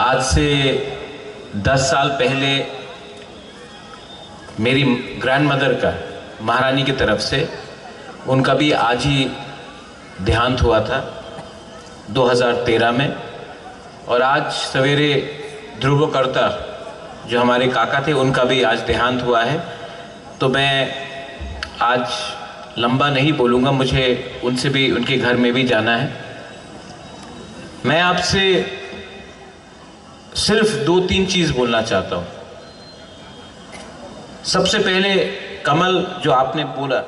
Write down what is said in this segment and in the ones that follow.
आज से 10 साल पहले मेरी ग्रैंडमदर का महारानी की तरफ से उनका भी आज ही देहांत हुआ था 2013 में। और आज सवेरे ध्रुवकर्ता जो हमारे काका थे उनका भी आज देहांत हुआ है। तो मैं आज लंबा नहीं बोलूँगा, मुझे उनसे भी उनके घर में भी जाना है। मैं आपसे सिर्फ 2-3 चीज़ बोलना चाहता हूँ। सबसे पहले कमल जो आपने बोला,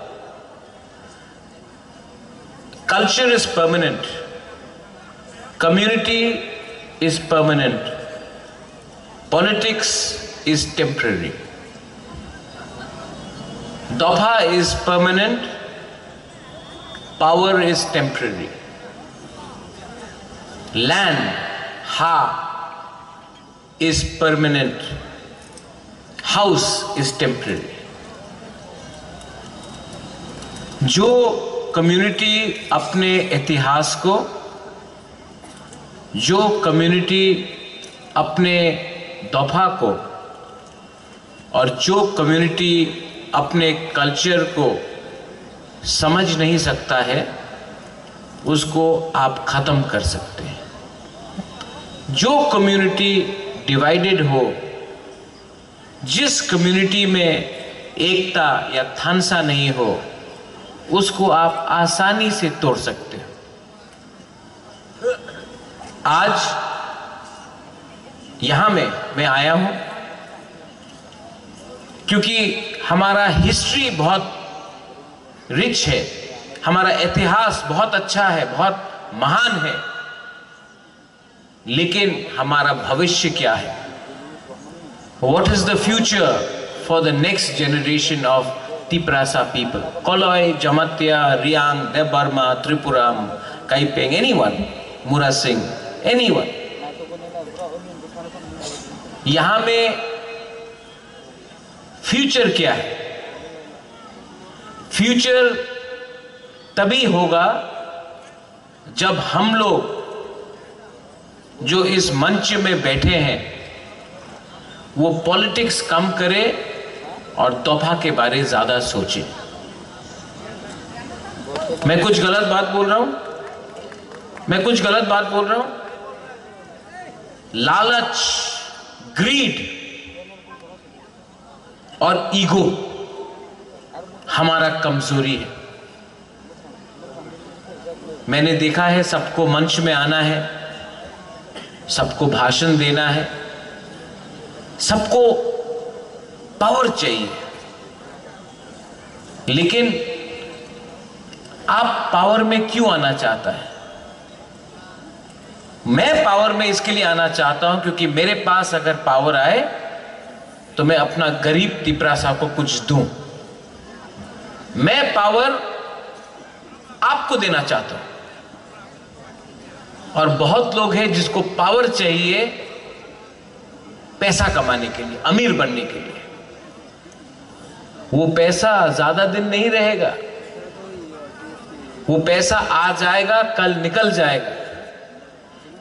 culture is permanent, community is permanent, politics is temporary. दोफा is permanent, power is temporary. Land हा is permanent, house is temporary। जो कम्युनिटी अपने इतिहास को, जो कम्युनिटी अपने दफा को और जो कम्युनिटी अपने कल्चर को समझ नहीं सकता है, उसको आप ख़त्म कर सकते हैं। जो कम्युनिटी डिवाइडेड हो, जिस कम्युनिटी में एकता या थानसा नहीं हो, उसको आप आसानी से तोड़ सकते हो। आज यहां मैं आया हूं क्योंकि हमारा हिस्ट्री बहुत रिच है, हमारा इतिहास बहुत अच्छा है, बहुत महान है, लेकिन हमारा भविष्य क्या है? What is the future for the next generation of Tiprasa people? Koloi, Jamatya, Riang, Debarma, Tripuram, Kaipeng, anyone, Mura Singh, anyone. यहां में फ्यूचर क्या है? फ्यूचर तभी होगा जब हम लोग जो इस मंच में बैठे हैं वो पॉलिटिक्स कम करे और तोहफा के बारे ज्यादा सोचे। मैं कुछ गलत बात बोल रहा हूं? लालच, ग्रीड और ईगो हमारा कमजोरी है। मैंने देखा है सबको मंच में आना है, सबको भाषण देना है, सबको पावर चाहिए, लेकिन आप पावर में क्यों आना चाहता है? मैं पावर में इसके लिए आना चाहता हूं क्योंकि मेरे पास अगर पावर आए तो मैं अपना गरीब तिपरासा को कुछ दूं। मैं पावर आपको देना चाहता हूं। और बहुत लोग हैं जिसको पावर चाहिए पैसा कमाने के लिए, अमीर बनने के लिए। वो पैसा ज्यादा दिन नहीं रहेगा, वो पैसा आ जाएगा, कल निकल जाएगा।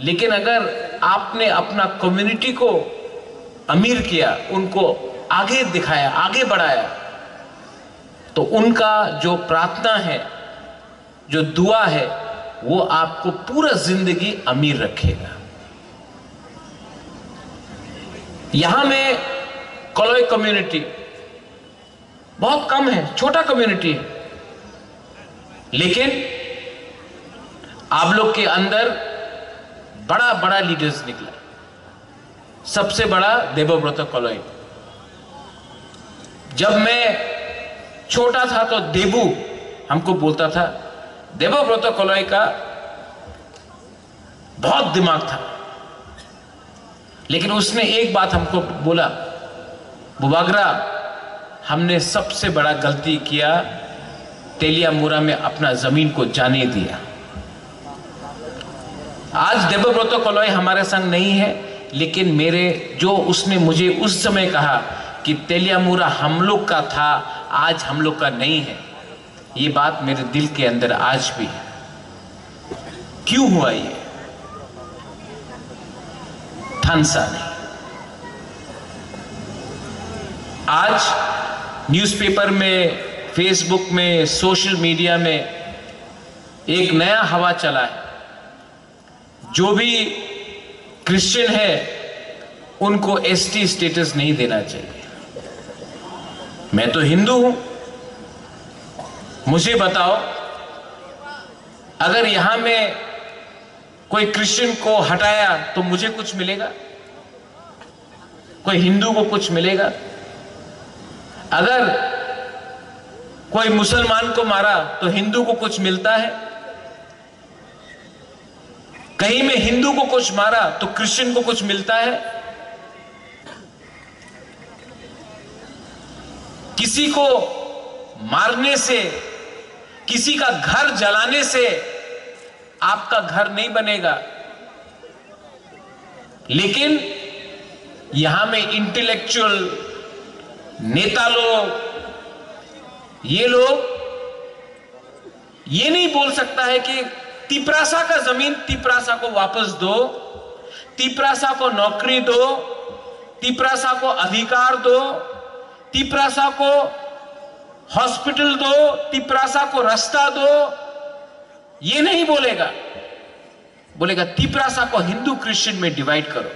लेकिन अगर आपने अपना कम्युनिटी को अमीर किया, उनको आगे दिखाया, आगे बढ़ाया, तो उनका जो प्रार्थना है, जो दुआ है, वो आपको पूरा जिंदगी अमीर रखेगा। यहां में कोलोई कम्युनिटी बहुत कम है, छोटा कम्युनिटी है, लेकिन आप लोग के अंदर बड़ा बड़ा लीडर्स निकला। सबसे बड़ा देवव्रत कोलोई। जब मैं छोटा था तो देबू हमको बोलता था, देवव्रत कोलोई का बहुत दिमाग था, लेकिन उसने एक बात हमको बोला, बुबागरा, हमने सबसे बड़ा गलती किया, तेलियामुरा में अपना जमीन को जाने दिया। आज देवव्रत कोलोई हमारे संग नहीं है, लेकिन मेरे जो उसने मुझे उस समय कहा कि तेलियामुरा हम लोग का था, आज हम लोग का नहीं है, ये बात मेरे दिल के अंदर आज भी है। क्यों हुआ ये? हंसा नहीं। आज न्यूज़पेपर में, फेसबुक में, सोशल मीडिया में एक नया हवा चला है। जो भी क्रिश्चियन है उनको एसटी स्टेटस नहीं देना चाहिए। मैं तो हिंदू हूं, मुझे बताओ, अगर यहां में कोई क्रिश्चियन को हटाया तो मुझे कुछ मिलेगा? कोई हिंदू को कुछ मिलेगा? अगर कोई मुसलमान को मारा तो हिंदू को कुछ मिलता है? कहीं में हिंदू को कुछ मारा तो क्रिश्चियन को कुछ मिलता है? किसी को मारने से, किसी का घर जलाने से आपका घर नहीं बनेगा। लेकिन यहां में इंटेलेक्चुअल नेता लोग, ये लोग ये नहीं बोल सकता है कि तिपरासा का जमीन तिपरासा को वापस दो, तिपरासा को नौकरी दो, तिपरासा को अधिकार दो, तिपरासा को हॉस्पिटल दो, तिपरासा को रास्ता दो। ये नहीं बोलेगा। बोलेगा तिपरासा को हिंदू क्रिश्चियन में डिवाइड करो।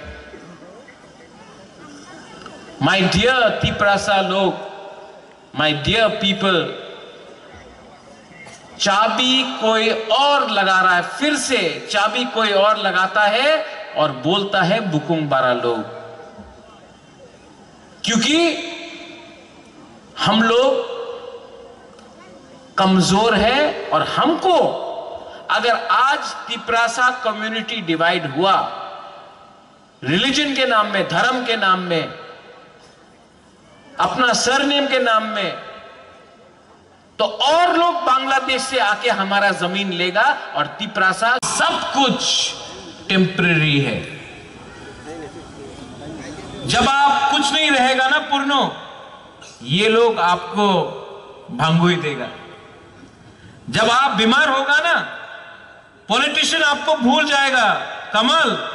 माय डियर तिपरासा लोग, माय डियर पीपल, चाबी कोई और लगा रहा है। फिर से चाबी कोई और लगाता है और बोलता है बुकुंग बारा लोग। क्योंकि हम लोग कमजोर है और हमको अगर आज तिपरासा कम्युनिटी डिवाइड हुआ रिलीजन के नाम में, धर्म के नाम में, अपना सरनेम के नाम में, तो और लोग बांग्लादेश से आके हमारा जमीन लेगा। और तिपरासा सब कुछ टेम्परेरी है। जब आप कुछ नहीं रहेगा ना पुरनो, ये लोग आपको भांगुई देगा। जब आप बीमार होगा ना, पॉलिटिशियन आपको भूल जाएगा, कमल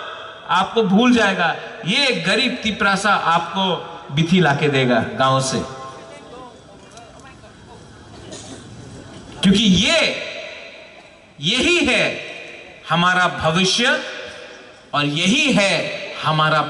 आपको भूल जाएगा। ये गरीब तिपरासा आपको बिथी लाके देगा गांव से। क्योंकि यही है हमारा भविष्य और यही है हमारा